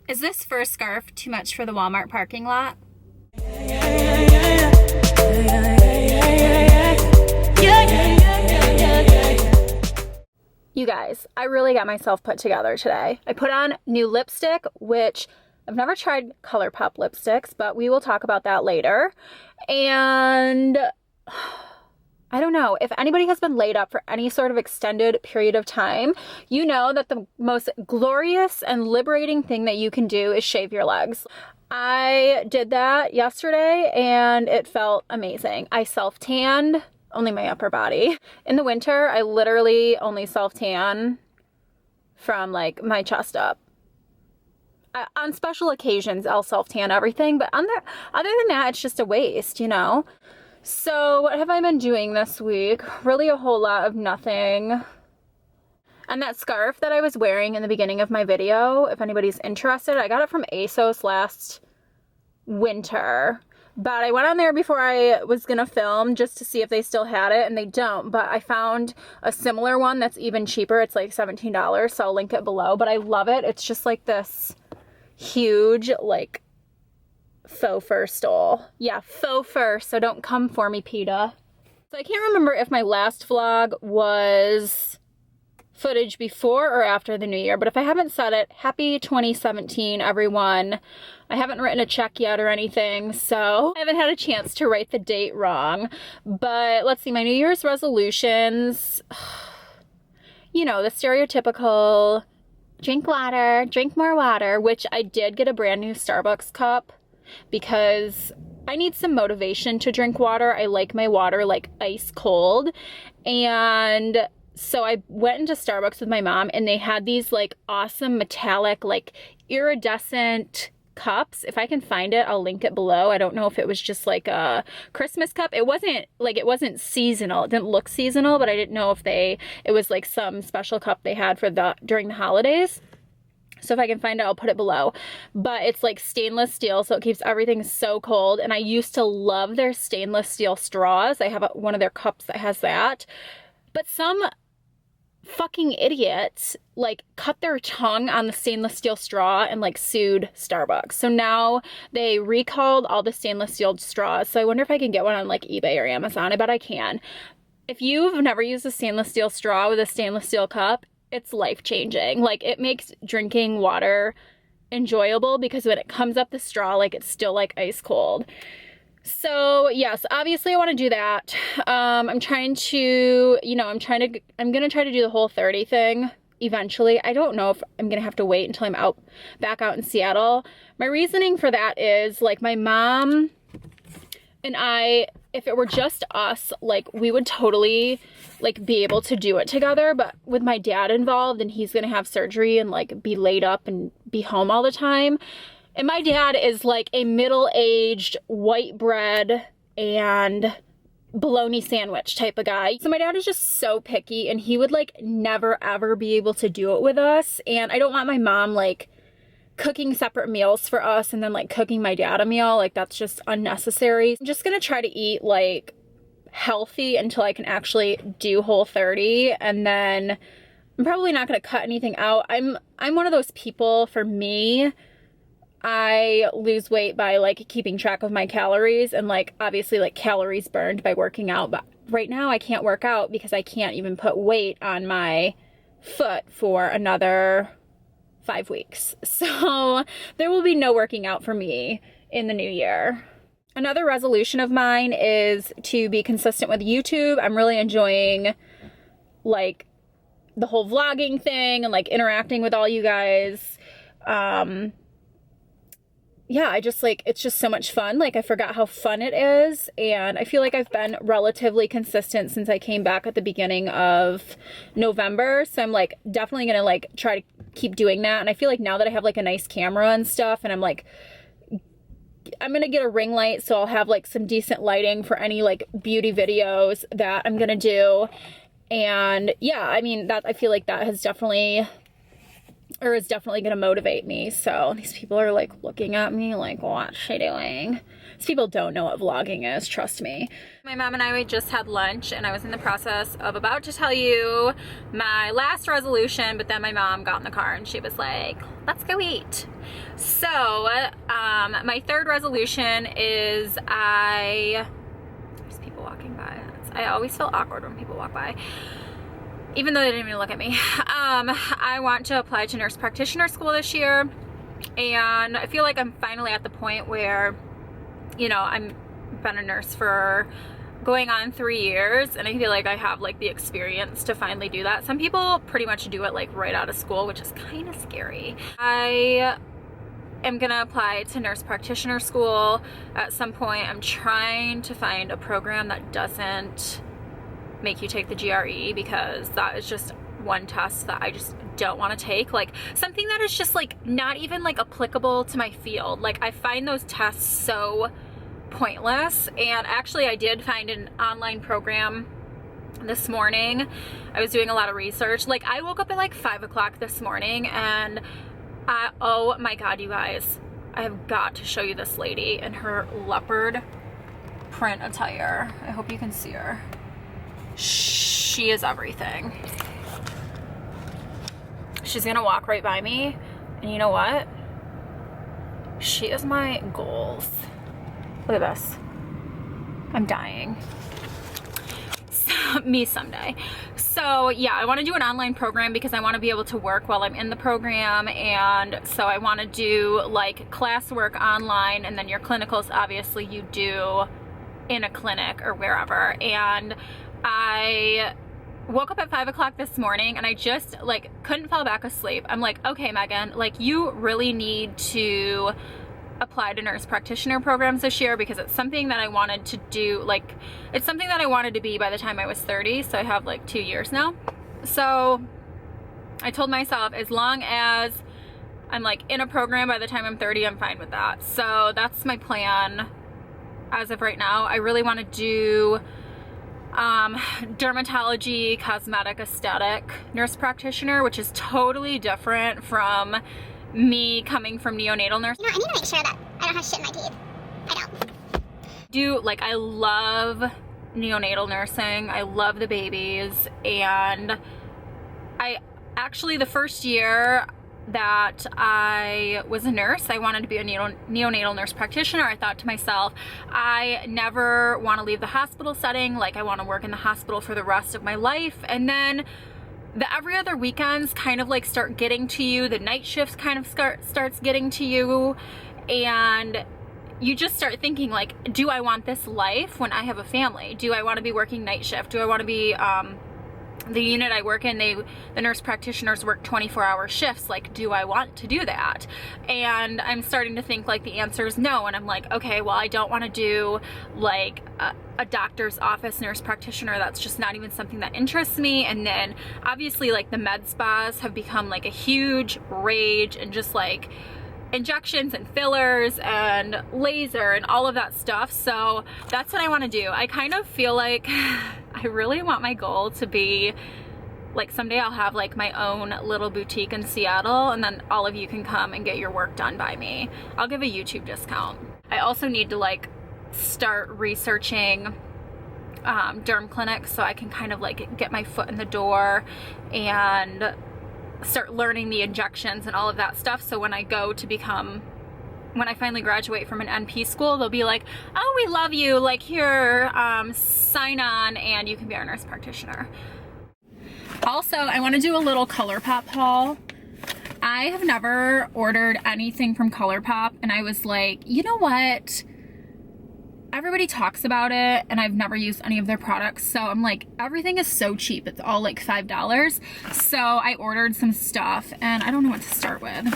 Is this fur scarf too much for the Walmart parking lot? You guys, I really got myself put together today. I put on new lipstick, which I've never tried Colourpop lipsticks, but we will talk about that later. And I don't know, if anybody has been laid up for any sort of extended period of time, you know that the most glorious and liberating thing that you can do is shave your legs. I did that yesterday and it felt amazing. I self-tanned, only my upper body. In the winter, I literally only self-tan from like my chest up. On special occasions, I'll self-tan everything, but other than that, it's just a waste, you know? So what have I been doing this week? Really a whole lot of nothing. And that scarf that I was wearing in the beginning of my video, if anybody's interested, I got it from ASOS last winter. But I went on there before I was gonna film just to see if they still had it, and they don't. But I found a similar one that's even cheaper. It's like $17, so I'll link it below. But I love it. It's just like this huge, like, faux fur stole. Yeah, faux fur, so don't come for me, PETA. So I can't remember if my last vlog was footage before or after the new year, but if I haven't said it, happy 2017, everyone. I haven't written a check yet or anything, so I haven't had a chance to write the date wrong. But let's see, my New Year's resolutions, you know, the stereotypical drink water, drink more water, which I did get a brand new Starbucks cup because I need some motivation to drink water. I like my water like ice cold. And so I went into Starbucks with my mom and they had these like awesome metallic, like iridescent cups. If I can find it, I'll link it below. I don't know if it was just like a Christmas cup. It wasn't seasonal. It didn't look seasonal, but I didn't know if it was like some special cup they had for during the holidays. So if I can find it, I'll put it below. But it's like stainless steel, so it keeps everything so cold. And I used to love their stainless steel straws. I have one of their cups that has that. But some fucking idiots like cut their tongue on the stainless steel straw and like sued Starbucks. So now they recalled all the stainless steel straws. So I wonder if I can get one on like eBay or Amazon. I bet I can. If you've never used a stainless steel straw with a stainless steel cup, it's life-changing. Like, it makes drinking water enjoyable because when it comes up the straw, like, it's still like ice cold. So yes, obviously I want to do that. I'm gonna try to do the Whole30 thing eventually. I don't know if I'm gonna have to wait until I'm back out in Seattle. My reasoning for that is like my mom and I, if it were just us, like we would totally like be able to do it together, but with my dad involved and he's gonna have surgery and like be laid up and be home all the time. And my dad is like a middle-aged white bread and bologna sandwich type of guy. So my dad is just so picky and he would like never ever be able to do it with us. And I don't want my mom like cooking separate meals for us and then like cooking my dad a meal. Like that's just unnecessary. I'm just gonna try to eat like healthy until I can actually do Whole30, and then I'm probably not gonna cut anything out. I'm one of those people, for me, I lose weight by like keeping track of my calories and like obviously like calories burned by working out. But right now I can't work out because I can't even put weight on my foot for another 5 weeks. So there will be no working out for me in the new year. Another resolution of mine is to be consistent with YouTube. I'm really enjoying like the whole vlogging thing and like interacting with all you guys. Yeah, I just like, it's just so much fun. Like I forgot how fun it is. And I feel like I've been relatively consistent since I came back at the beginning of November. So I'm like definitely gonna like try to keep doing that. And I feel like now that I have like a nice camera and stuff, and I'm gonna get a ring light, so I'll have like some decent lighting for any like beauty videos that I'm gonna do. And yeah, I mean, that I feel like that has definitely or is definitely going to motivate me. So these people are like looking at me like, what's she doing? These people don't know what vlogging is, trust me. My mom and I just had lunch, and I was in the process of about to tell you my last resolution, but then my mom got in the car and she was like, let's go eat. So my third resolution is there's people walking by. I always feel awkward when people walk by, even though they didn't even look at me. I want to apply to nurse practitioner school this year, and I feel like I'm finally at the point where, you know, I'm been a nurse for going on 3 years, and I feel like I have like the experience to finally do that. Some people pretty much do it like right out of school, which is kind of scary. I am gonna apply to nurse practitioner school at some point. I'm trying to find a program that doesn't make you take the GRE, because that is just one test that I just don't want to take. Like something that is just like not even like applicable to my field. Like I find those tests so pointless. And actually I did find an online program this morning. I was doing a lot of research. Like I woke up at like 5 o'clock this morning, and oh my god, you guys, I have got to show you this lady in her leopard print attire. I hope you can see her. She is everything. She's gonna walk right by me, and you know what? She is my goals. Look at this. I'm dying. Me someday. So yeah, I want to do an online program because I want to be able to work while I'm in the program, and so I want to do like classwork online, and then your clinicals obviously you do in a clinic or wherever. And I woke up at 5 o'clock this morning, and I just like couldn't fall back asleep. I'm like, okay, Megan, like you really need to apply to nurse practitioner programs this year, because it's something that I wanted to do. Like it's something that I wanted to be by the time I was 30, so I have like 2 years now. So I told myself, as long as I'm like in a program by the time I'm 30, I'm fine with that. So that's my plan as of right now. I really want to do dermatology, cosmetic, aesthetic nurse practitioner, which is totally different from me coming from neonatal nurse. You know, I need to make sure that I don't have shit in my teeth. I love neonatal nursing. I love the babies. And I actually, the first year that I was a nurse, I wanted to be a neonatal nurse practitioner. I thought to myself, I never want to leave the hospital setting. Like I want to work in the hospital for the rest of my life. And then the every other weekends kind of like start getting to you. The night shifts kind of starts getting to you, and you just start thinking like, do I want this life when I have a family? Do I want to be working night shift? Do I want to be the unit I work in, the nurse practitioners work 24-hour shifts. Like, do I want to do that? And I'm starting to think like the answer is no. And I'm like, okay, well, I don't want to do like a doctor's office nurse practitioner. That's just not even something that interests me. And then obviously like the med spas have become like a huge rage, and just like injections and fillers and laser and all of that stuff. So that's what I want to do. I kind of feel like I really want my goal to be like someday I'll have like my own little boutique in Seattle, and then all of you can come and get your work done by me. I'll give a YouTube discount. I also need to like start researching derm clinics, so I can kind of like get my foot in the door and start learning the injections and all of that stuff. So when I finally graduate from an NP school, they'll be like, oh, we love you, like here, sign on and you can be our nurse practitioner. Also, I want to do a little Colourpop haul. I have never ordered anything from Colourpop, and I was like, you know what? Everybody talks about it, and I've never used any of their products, so I'm like, everything is so cheap. It's all like $5. So I ordered some stuff, and I don't know what to start with.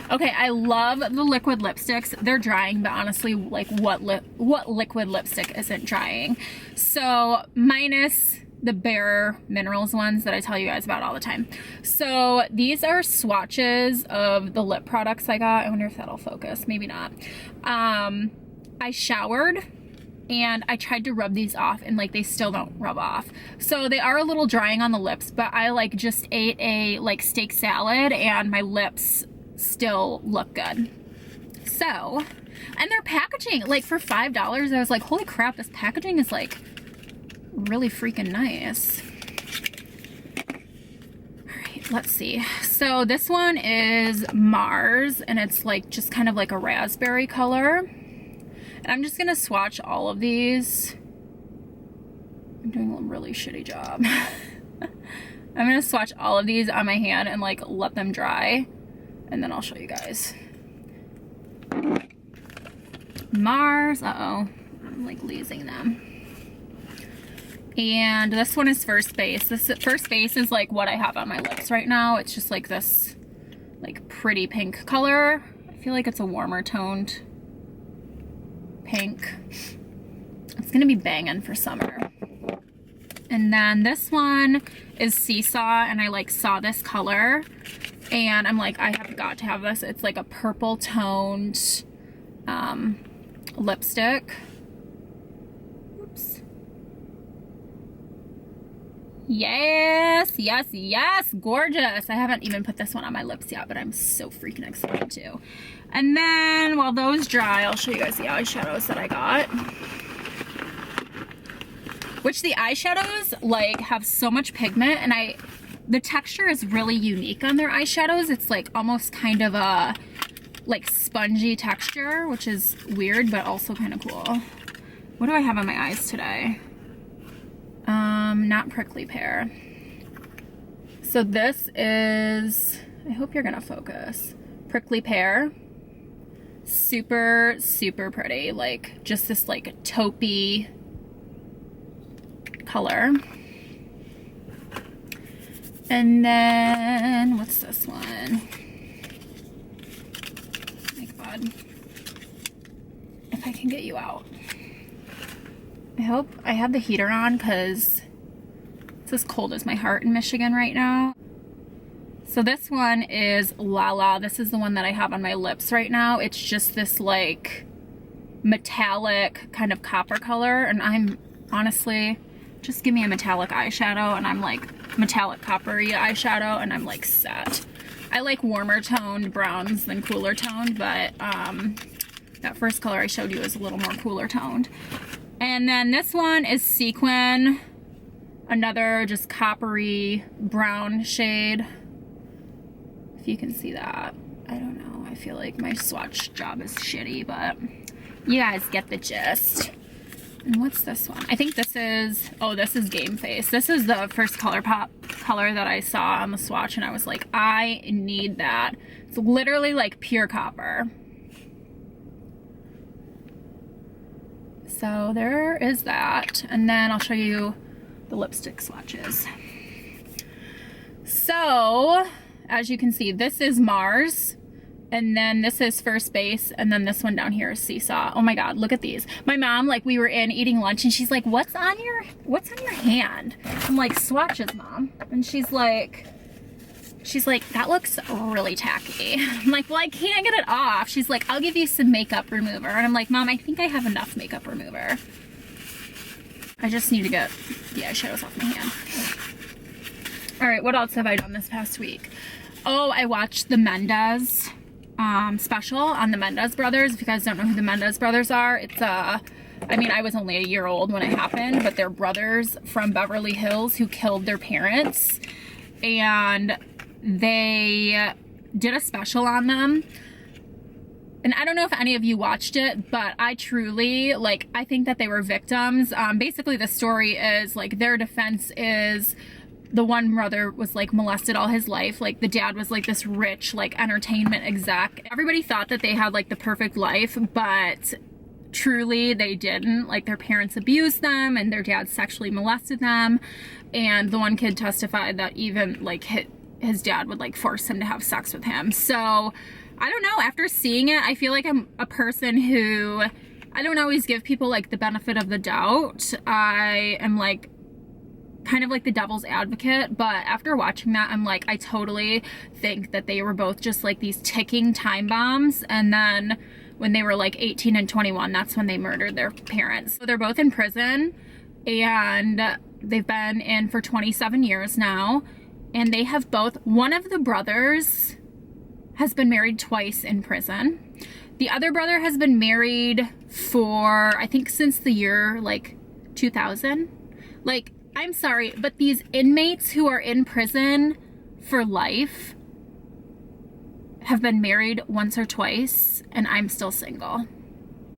Okay, I love the liquid lipsticks. They're drying, but honestly, like what liquid lipstick isn't drying? So minus the Bare Minerals ones that I tell you guys about all the time. So these are swatches of the lip products I got. I wonder if that'll focus, maybe not. I showered and I tried to rub these off and like they still don't rub off. So they are a little drying on the lips, but I like just ate a like steak salad and my lips still look good. So, and their packaging, like for $5, I was like, holy crap, this packaging is like really freaking nice. All right, let's see. So this one is Mars, and it's like just kind of like a raspberry color. And I'm just gonna swatch all of these. I'm doing a really shitty job. I'm gonna swatch all of these on my hand and like let them dry, and then I'll show you guys. Mars, uh-oh, I'm like losing them. And this one is First Base. This First Base is like what I have on my lips right now. It's just like this like pretty pink color. I feel like it's a warmer toned pink. It's gonna be banging for summer. And then this one is Seesaw, and I like saw this color and I'm like, I have got to have this. It's like a purple toned lipstick. Oops. Yes, yes, yes, gorgeous. I haven't even put this one on my lips yet, but I'm so freaking excited to. And then while those dry, I'll show you guys the eyeshadows that I got. Which the eyeshadows like have so much pigment, and the texture is really unique on their eyeshadows. It's like almost kind of a like spongy texture, which is weird, but also kind of cool. What do I have on my eyes today? Not Prickly Pear. So this is, I hope you're gonna focus. Prickly Pear. Super, super pretty. Like just this like taupey color. And then, what's this one? Oh my God. If I can get you out. I hope I have the heater on because it's as cold as my heart in Michigan right now. So this one is Lala. This is the one that I have on my lips right now. It's just this like metallic kind of copper color, and I'm honestly, just give me a metallic eyeshadow and I'm like metallic coppery eyeshadow and I'm like set. I like warmer toned browns than cooler toned, but that first color I showed you is a little more cooler toned. And then this one is Sequin, another just coppery brown shade. If you can see that. I don't know, I feel like my swatch job is shitty, but you guys get the gist. And what's this one? I think this is, oh, this is Game Face. This is the first Colourpop color that I saw on the swatch, and I was like, I need that. It's literally like pure copper. So there is that. And then I'll show you the lipstick swatches. So, as you can see, this is Mars. And then this is First Base, and then this one down here is Seesaw. Oh my God, look at these. My mom, like, we were in eating lunch, and she's like, what's on your hand? I'm like, swatches, Mom. And she's like, that looks really tacky. I'm like, well, I can't get it off. She's like, I'll give you some makeup remover. And I'm like, Mom, I think I have enough makeup remover. I just need to get the eyeshadows off my hand. All right, what else have I done this past week? Oh, I watched the Mendez special on the Mendez brothers. If you guys don't know who the Mendez brothers are, it's I mean, I was only a year old when it happened, but they're brothers from Beverly Hills who killed their parents, and they did a special on them. And I don't know if any of you watched it, but I truly, like, I think that they were victims. Basically the story is, like, their defense is the one brother was like molested all his life. Like the dad was like this rich like entertainment exec. Everybody thought that they had like the perfect life, but truly they didn't. Like their parents abused them and their dad sexually molested them. And the one kid testified that even like his dad would like force him to have sex with him. So I don't know, after seeing it, I feel like I'm a person who, I don't always give people like the benefit of the doubt. I am like kind of like the devil's advocate, but after watching that, I'm like, I totally think that they were both just like these ticking time bombs. And then when they were like 18 and 21. That's when they murdered their parents. So they're both in prison, and they've been in for 27 years now. And they have both, one of the brothers has been married twice in prison. The other brother has been married for, I think, since the year like 2000. Like, I'm sorry, but these inmates who are in prison for life have been married once or twice, and I'm still single.